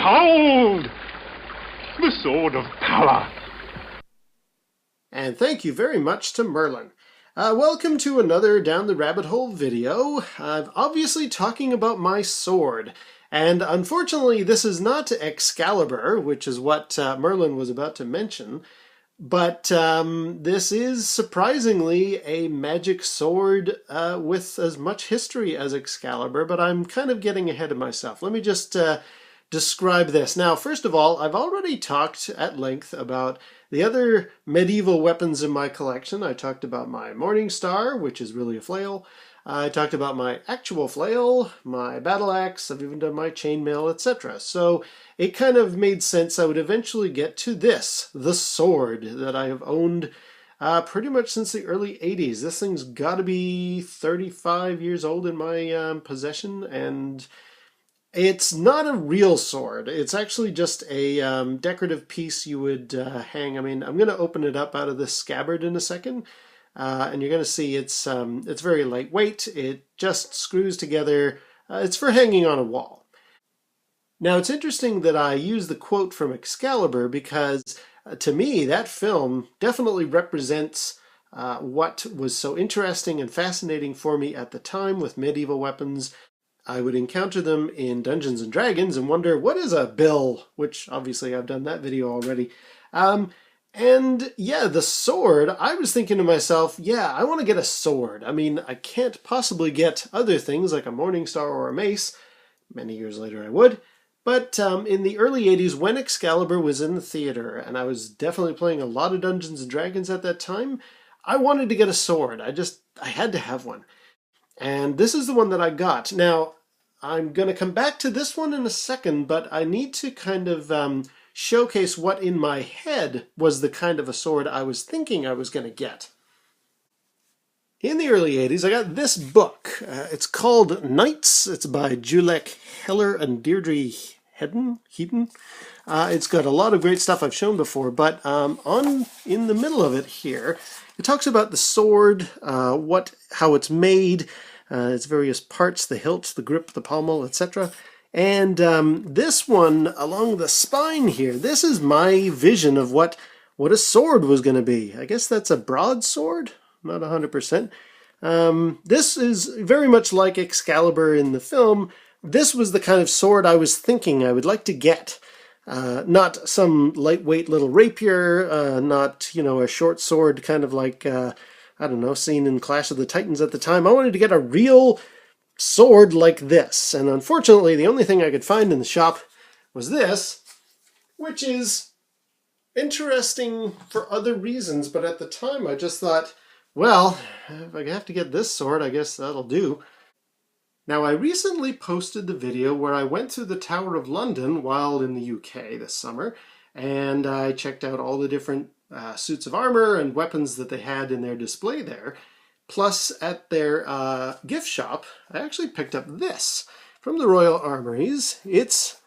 Behold! The Sword of Power. And thank you very much to Merlin. Welcome to another Down the Rabbit Hole video. I'm obviously talking about my sword. And unfortunately, this is not Excalibur, which is what Merlin was about to mention. But this is surprisingly a magic sword with as much history as Excalibur, but I'm kind of getting ahead of myself. Let me just describe this. Now, first of all, I've already talked at length about the other medieval weapons in my collection. I talked about my Morning Star, which is really a flail. I talked about my actual flail, my battle axe, I've even done my chainmail, etc. So it kind of made sense I would eventually get to this, the sword that I have owned pretty much since the early 80s. This thing's got to be 35 years old in my possession, and it's not a real sword. It's actually just a decorative piece you would hang. I mean, I'm going to open it up out of this scabbard in a second. And you're going to see it's very lightweight. It just screws together. It's for hanging on a wall. Now, it's interesting that I use the quote from Excalibur because to me, that film definitely represents what was so interesting and fascinating for me at the time with medieval weapons. I would encounter them in Dungeons and Dragons and wonder, what is a bill? Which obviously I've done that video already. And yeah, the sword, I was thinking to myself, yeah, I want to get a sword. I mean, I can't possibly get other things like a Morning Star or a mace. Many years later I would. But in the early 80s, when Excalibur was in the theater, and I was definitely playing a lot of Dungeons and Dragons at that time, I wanted to get a sword. I had to have one. And this is the one that I got. Now, I'm going to come back to this one in a second, but I need to kind of showcase what in my head was the kind of a sword I was thinking I was going to get. In the early 80s, I got this book. It's called Knights. It's by Julek Heller and Deirdre Heaton. It's got a lot of great stuff I've shown before, but in the middle of it here, it talks about the sword, how it's made, its various parts, the hilt, the grip, the pommel, etc. And this one, along the spine here, this is my vision of what a sword was going to be. I guess that's a broadsword? Not 100%. This is very much like Excalibur in the film. This was the kind of sword I was thinking I would like to get. Not some lightweight little rapier, not, a short sword kind of like, I don't know, seen in Clash of the Titans at the time. I wanted to get a real sword like this, and unfortunately the only thing I could find in the shop was this, which is interesting for other reasons, but at the time I just thought, well, if I have to get this sword, I guess that'll do. Now, I recently posted the video where I went through the Tower of London while in the UK this summer, and I checked out all the different suits of armor and weapons that they had in their display there. Plus, at their gift shop, I actually picked up this from the Royal Armouries. It's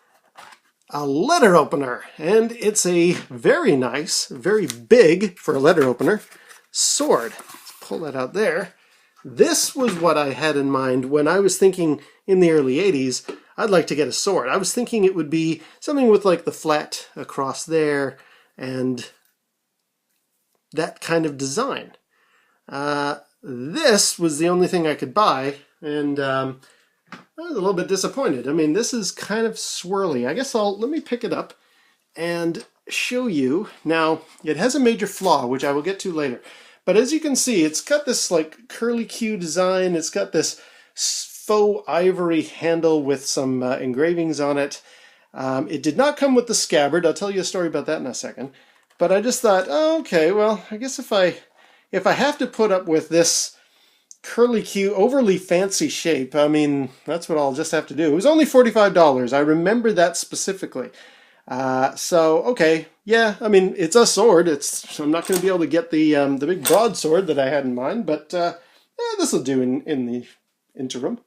a letter opener, and it's a very nice, very big, for a letter opener, sword. Let's pull that out there. This was what I had in mind when I was thinking in the early 80s, I'd like to get a sword. I was thinking it would be something with like the flat across there and that kind of design. This was the only thing I could buy, and I was a little bit disappointed. I mean, this is kind of swirly. I guess let me pick it up and show you. Now, it has a major flaw, which I will get to later. But as you can see, it's got this like curly-Q design. It's got this faux ivory handle with some engravings on it. It did not come with the scabbard. I'll tell you a story about that in a second. But I just thought, oh, okay, well, I guess if I have to put up with this curly-Q, overly fancy shape, I mean, that's what I'll just have to do. It was only $45. I remember that specifically. So, okay, yeah, I mean, it's a sword. I'm not going to be able to get the big broadsword that I had in mind, but this will do in the interim.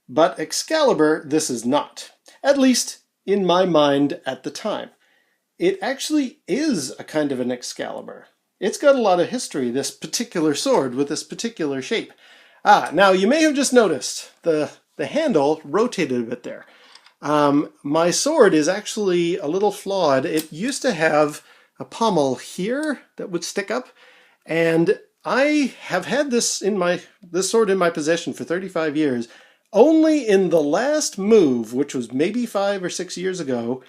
But Excalibur, this is not. At least in my mind at the time. It actually is a kind of an Excalibur. It's got a lot of history, this particular sword with this particular shape. Now you may have just noticed the handle rotated a bit there. My sword is actually a little flawed. It used to have a pommel here that would stick up, and I have had this sword in my possession for 35 years. Only in the last move, which was maybe 5 or 6 years ago,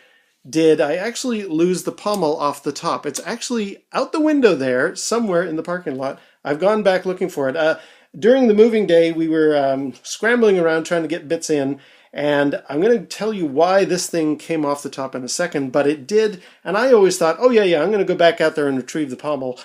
did I actually lose the pommel off the top. It's actually out the window there, somewhere in the parking lot. I've gone back looking for it. During the moving day, we were scrambling around trying to get bits in, and I'm going to tell you why this thing came off the top in a second, but it did, and I always thought, oh yeah, I'm going to go back out there and retrieve the pommel,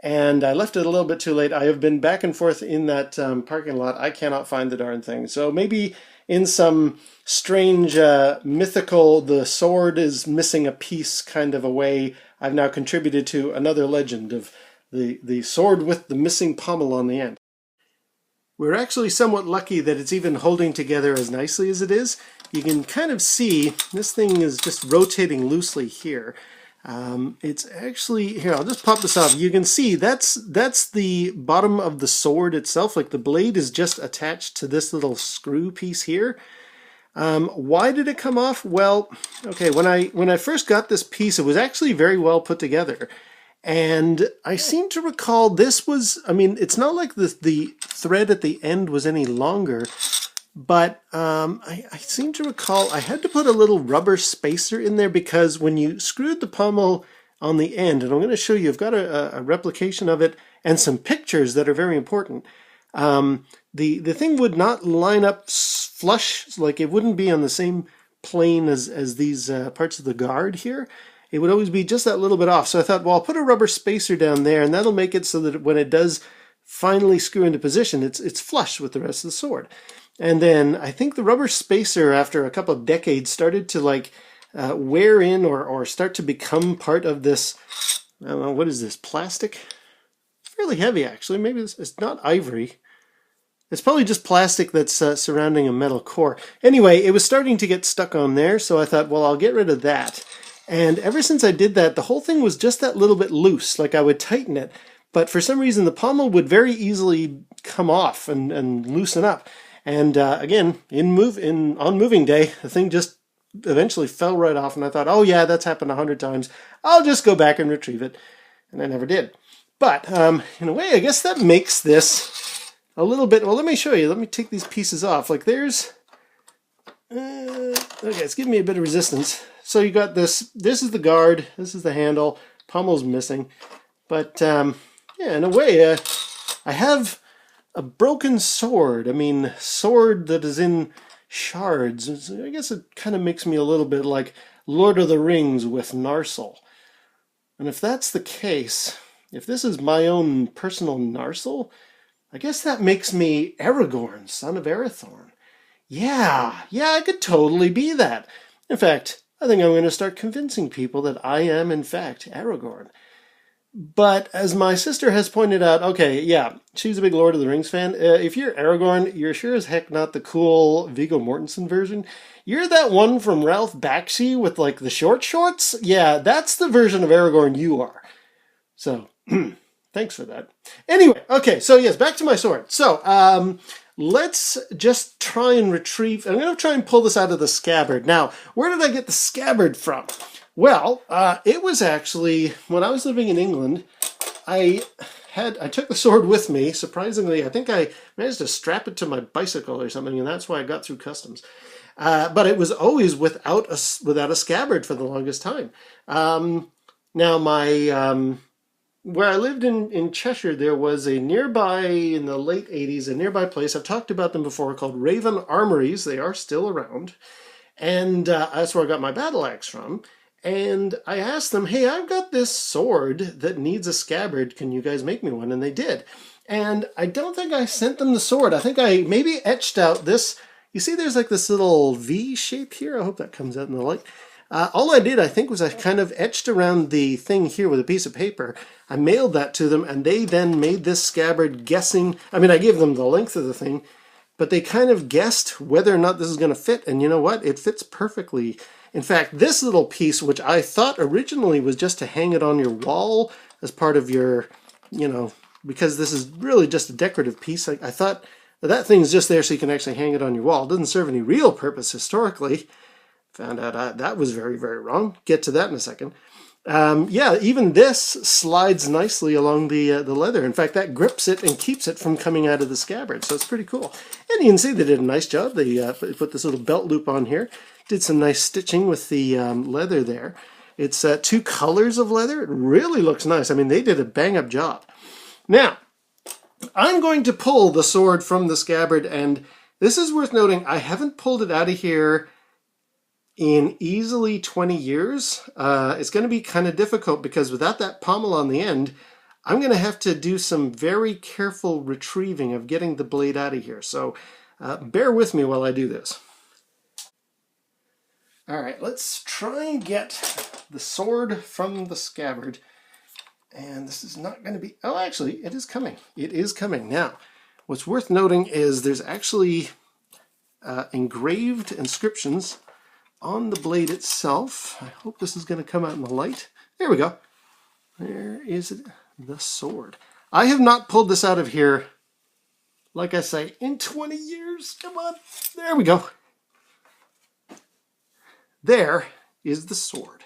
and I left it a little bit too late. I have been back and forth in that parking lot. I cannot find the darn thing. So maybe in some strange mythical, the sword is missing a piece kind of a way, I've now contributed to another legend of the sword with the missing pommel on the end. We're actually somewhat lucky that it's even holding together as nicely as it is. You can kind of see this thing is just rotating loosely here. It's actually, here, I'll just pop this off. You can see that's the bottom of the sword itself. Like the blade is just attached to this little screw piece here. Why did it come off? Well, okay, when I first got this piece, it was actually very well put together. And I seem to recall this was, I mean, it's not like the thread at the end was any longer, but I seem to recall I had to put a little rubber spacer in there because when you screwed the pommel on the end, and I'm going to show you, I've got a replication of it and some pictures that are very important. The thing would not line up flush, like it wouldn't be on the same plane as these parts of the guard here. It would always be just that little bit off. So I thought, well, I'll put a rubber spacer down there, and that'll make it so that when it does finally screw into position, it's flush with the rest of the sword. And then I think the rubber spacer, after a couple of decades, started to like wear in or start to become part of this, I don't know, what is this, plastic? It's fairly heavy, actually. Maybe it's not ivory. It's probably just plastic that's surrounding a metal core. Anyway, it was starting to get stuck on there, so I thought, well, I'll get rid of that. And ever since I did that, the whole thing was just that little bit loose, like I would tighten it. But for some reason, the pommel would very easily come off and loosen up. And again, on moving day, the thing just eventually fell right off. And I thought, oh yeah, that's happened 100 times. I'll just go back and retrieve it. And I never did. But in a way, I guess that makes this a little bit, well, let me show you. Let me take these pieces off. Like there's, okay, it's giving me a bit of resistance. So you got this is the guard, this is the handle, pommel's missing. But yeah, in a way, I have a broken sword. I mean, sword that is in shards. I guess it kind of makes me a little bit like Lord of the Rings with Narsil. And if that's the case, if this is my own personal Narsil, I guess that makes me Aragorn, son of Arathorn. Yeah, I could totally be that. In fact, I think I'm going to start convincing people that I am, in fact, Aragorn. But as my sister has pointed out, okay, yeah, she's a big Lord of the Rings fan. If you're Aragorn, you're sure as heck not the cool Viggo Mortensen version. You're that one from Ralph Bakshi with, like, the short shorts? Yeah, that's the version of Aragorn you are. So, thanks for that. Anyway, okay, so yes, back to my sword. So, let's just try and retrieve, I'm going to try and pull this out of the scabbard. Now, where did I get the scabbard from? Well, it was actually, when I was living in England, I took the sword with me. Surprisingly, I think I managed to strap it to my bicycle or something, and that's why I got through customs. But it was always without a scabbard for the longest time. Now, where I lived in Cheshire, there was a nearby, in the late 80s, a nearby place, I've talked about them before, called Raven Armories. They are still around. And that's where I got my battle axe from. And I asked them, hey, I've got this sword that needs a scabbard. Can you guys make me one? And they did. And I don't think I sent them the sword. I think I maybe etched out this. You see there's like this little V shape here. I hope that comes out in the light. All I did, I think, was I kind of etched around the thing here with a piece of paper. I mailed that to them, and they then made this scabbard guessing. I mean, I gave them the length of the thing, but they kind of guessed whether or not this is going to fit. And you know what? It fits perfectly. In fact, this little piece, which I thought originally was just to hang it on your wall as part of your, because this is really just a decorative piece, I thought that thing's just there so you can actually hang it on your wall. It doesn't serve any real purpose historically. Found out that was very, very wrong. Get to that in a second. Yeah, even this slides nicely along the leather. In fact, that grips it and keeps it from coming out of the scabbard, so it's pretty cool. And you can see they did a nice job. They put this little belt loop on here, did some nice stitching with the leather there. It's two colors of leather. It really looks nice. I mean, they did a bang-up job. Now, I'm going to pull the sword from the scabbard, and this is worth noting, I haven't pulled it out of here in easily 20 years. It's going to be kind of difficult because without that pommel on the end, I'm going to have to do some very careful retrieving of getting the blade out of here. So bear with me while I do this. All right, let's try and get the sword from the scabbard. And this is not going to be... Oh, actually, it is coming. It is coming. Now, what's worth noting is there's actually engraved inscriptions on the blade itself. I hope this is going to come out in the light. There we go. There is it, the sword. I have not pulled this out of here, like I say, in 20 years. Come on. There we go. There is the sword.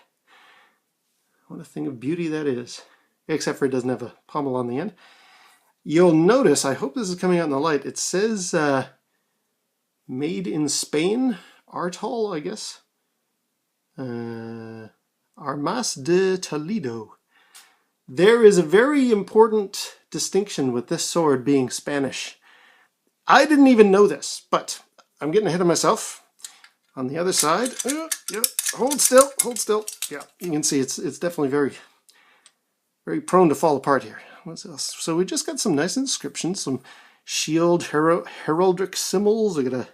What a thing of beauty that is. Except for it doesn't have a pommel on the end. You'll notice, I hope this is coming out in the light, it says made in Spain, Artol, I guess. Armas de Toledo. There is a very important distinction with this sword being Spanish. I didn't even know this, but I'm getting ahead of myself. On the other side, yeah, hold still, hold still. Yeah, you can see it's definitely very prone to fall apart here. What's else? So we just got some nice inscriptions, some shield heraldic symbols. We got a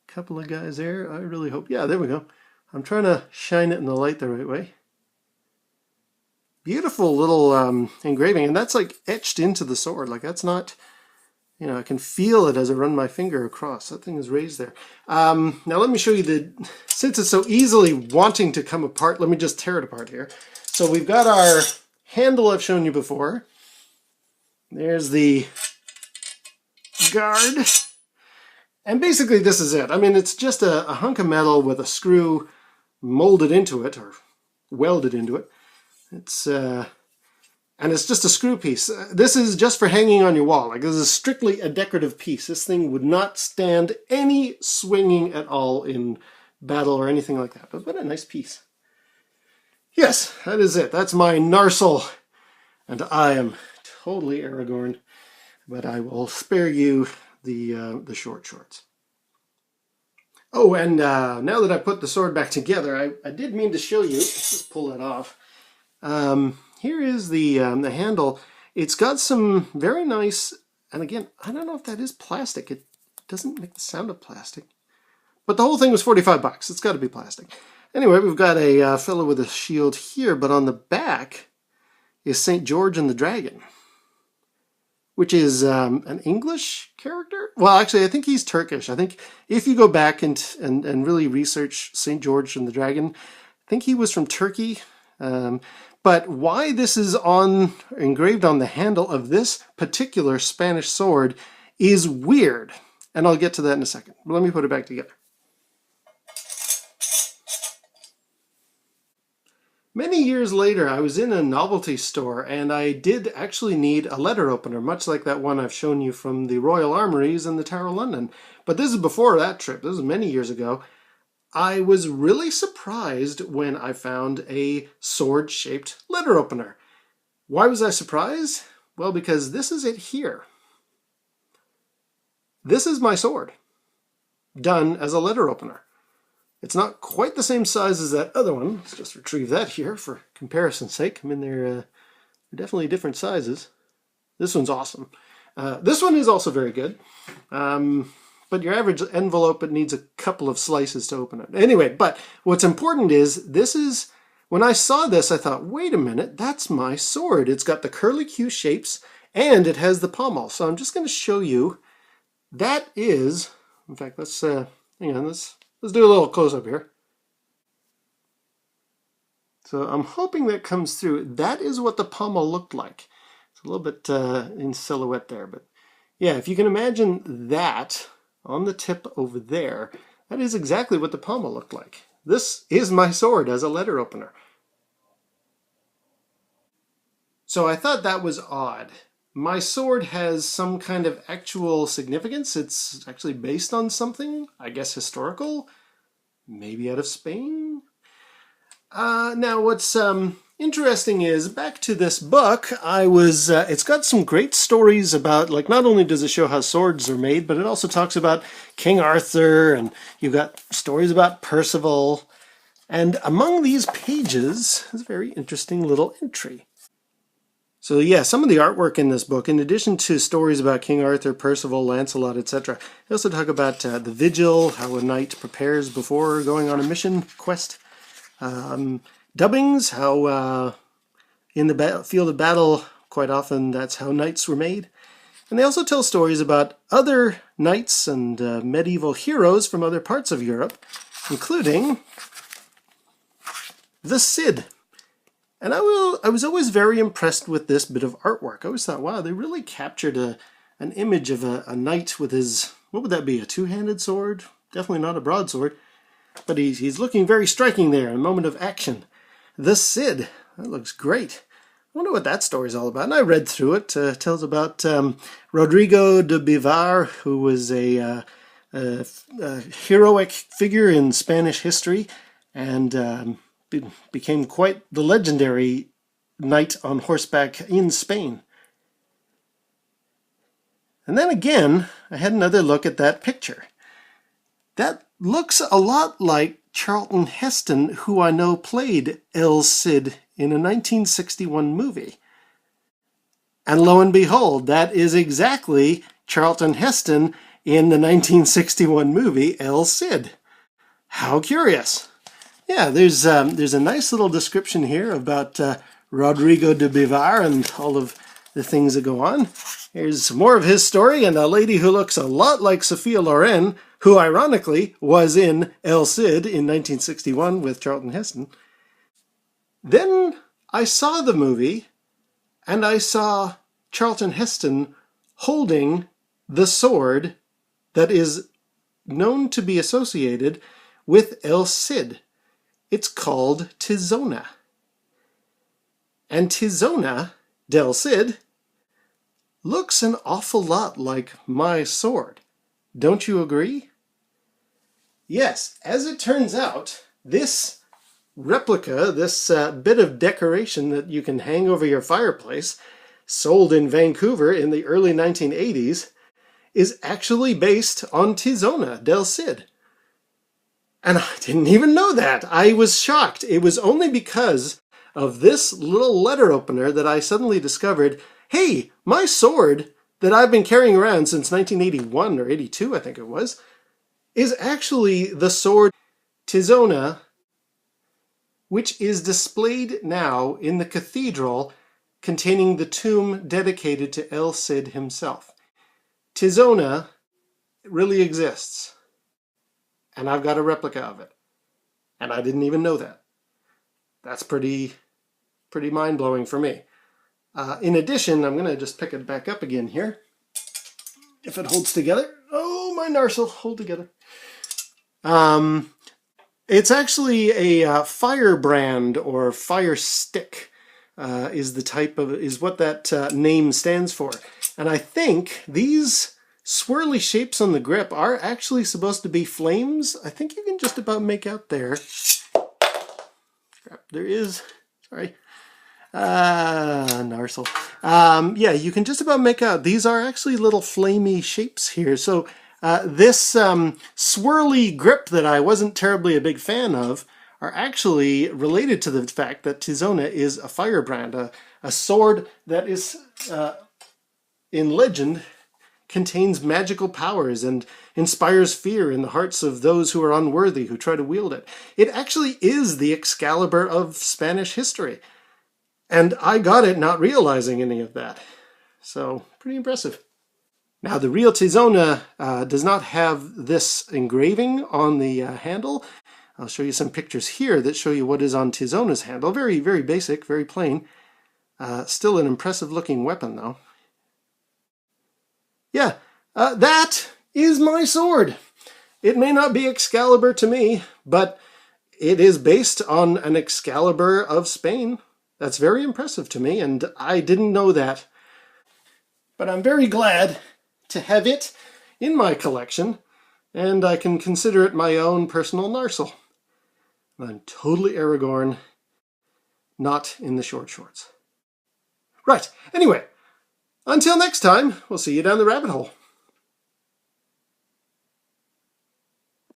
couple of guys there. I really hope. Yeah, there we go. I'm trying to shine it in the light the right way. Beautiful little engraving, and that's like etched into the sword. Like that's not, you know, I can feel it as I run my finger across. That thing is raised there. Now let me show you since it's so easily wanting to come apart, let me just tear it apart here. So we've got our handle I've shown you before. There's the guard. And basically this is it. I mean, it's just a hunk of metal with a screw molded into it, or welded into it. It's and it's just a screw piece. This is just for hanging on your wall. Like, this is strictly a decorative piece. This thing would not stand any swinging at all in battle or anything like that. But what a nice piece. Yes, that is it. That's my Narsil. And I am totally Aragorn. But I will spare you the short shorts. Oh, and now that I put the sword back together, I did mean to show you. Let's just pull that off. Here is the handle. It's got some very nice, and again, I don't know if that is plastic. It doesn't make the sound of plastic. But the whole thing was 45 bucks. It's got to be plastic. Anyway, we've got a fellow with a shield here, but on the back is St. George and the Dragon, which is an English character. Well, actually, I think he's Turkish. I think if you go back and really research St. George and the Dragon, I think he was from Turkey. But why this is engraved on the handle of this particular Spanish sword is weird. And I'll get to that in a second. But let me put it back together. Many years later, I was in a novelty store and I did actually need a letter opener, much like that one I've shown you from the Royal Armouries in the Tower of London. But this is before that trip. This was many years ago. I was really surprised when I found a sword-shaped letter opener. Why was I surprised? Well, because this is it here. This is my sword, done as a letter opener. It's not quite the same size as that other one. Let's just retrieve that here for comparison's sake. I mean, they're definitely different sizes. This one's awesome. This one is also very good. But your average envelope, it needs a couple of slices to open it. Anyway, but what's important is, when I saw this, I thought, wait a minute, that's my sword. It's got the curlicue shapes, and it has the pommel. So I'm just going to show you. That is, in fact, let's, hang on, let's do a little close-up here. So I'm hoping that comes through. That is what the pommel looked like. It's a little bit in silhouette there, but yeah, if you can imagine that on the tip over there, that is exactly what the pommel looked like. this is my sword as a letter opener. So I thought that was odd. My sword has some kind of actual significance. It's actually based on something, I guess historical, maybe out of Spain. Now what's interesting is, back to this book, it's got some great stories about, like, not only does it show how swords are made, but it also talks about King Arthur, and you've got stories about Percival. And among these pages is a very interesting little entry. So yeah, some of the artwork in this book, in addition to stories about King Arthur, Percival, Lancelot, etc., they also talk about the vigil, how a knight prepares before going on a mission quest. Dubbings, how in the field of battle, quite often that's how knights were made. And they also tell stories about other knights and medieval heroes from other parts of Europe, including the Cid. And I was always very impressed with this bit of artwork. I always thought, wow, they really captured an image of a knight with his, what would that be, a two-handed sword? Definitely not a broadsword. But he's looking very striking there, a moment of action. The Cid, that looks great. I wonder what that story's all about. And I read through it. It tells about Rodrigo de Bivar, who was a heroic figure in Spanish history, and became quite the legendary knight on horseback in Spain. And then again, I had another look at that picture. That looks a lot like Charlton Heston, who I know played El Cid in a 1961 movie. And lo and behold, that is exactly Charlton Heston in the 1961 movie El Cid. How curious. Yeah, there's a nice little description here about Rodrigo de Bivar and all of the things that go on. Here's more of his story, and a lady who looks a lot like Sophia Loren, who ironically was in El Cid in 1961 with Charlton Heston. Then I saw the movie, and I saw Charlton Heston holding the sword that is known to be associated with El Cid. It's called Tizona. And Tizona del Cid looks an awful lot like my sword. Don't you agree? Yes, as it turns out, this replica, this bit of decoration that you can hang over your fireplace, sold in Vancouver in the early 1980s, is actually based on Tizona del Cid. And I didn't even know that. I was shocked. It was only because of this little letter opener that I suddenly discovered, hey, my sword that I've been carrying around since 1981 or 82, I think it was, is actually the sword Tizona, which is displayed now in the cathedral containing the tomb dedicated to El Cid himself. Tizona really exists. And I've got a replica of it. And I didn't even know that. That's pretty mind-blowing for me. In addition, I'm going to just pick it back up again here. If it holds together. Oh, my narcil, hold together. It's actually a firebrand or fire stick is what that name stands for. And I think these swirly shapes on the grip are actually supposed to be flames. I think you can just about make out there. Crap, there is. Sorry. Narcil. Yeah, you can just about make out. These are actually little flamey shapes here. So this swirly grip that I wasn't terribly a big fan of are actually related to the fact that Tizona is a firebrand, a sword that is, in legend, contains magical powers and inspires fear in the hearts of those who are unworthy who try to wield it. It actually is the Excalibur of Spanish history. And I got it not realizing any of that. So, pretty impressive. Now, the real Tizona does not have this engraving on the handle. I'll show you some pictures here that show you what is on Tizona's handle. Very, very basic, very plain. Still an impressive looking weapon, though. Yeah, that is my sword. It may not be Excalibur to me, but it is based on an Excalibur of Spain. That's very impressive to me, and I didn't know that. But I'm very glad to have it in my collection, and I can consider it my own personal Narsil. I'm totally Aragorn, not in the short shorts. Right, anyway, until next time, we'll see you down the rabbit hole.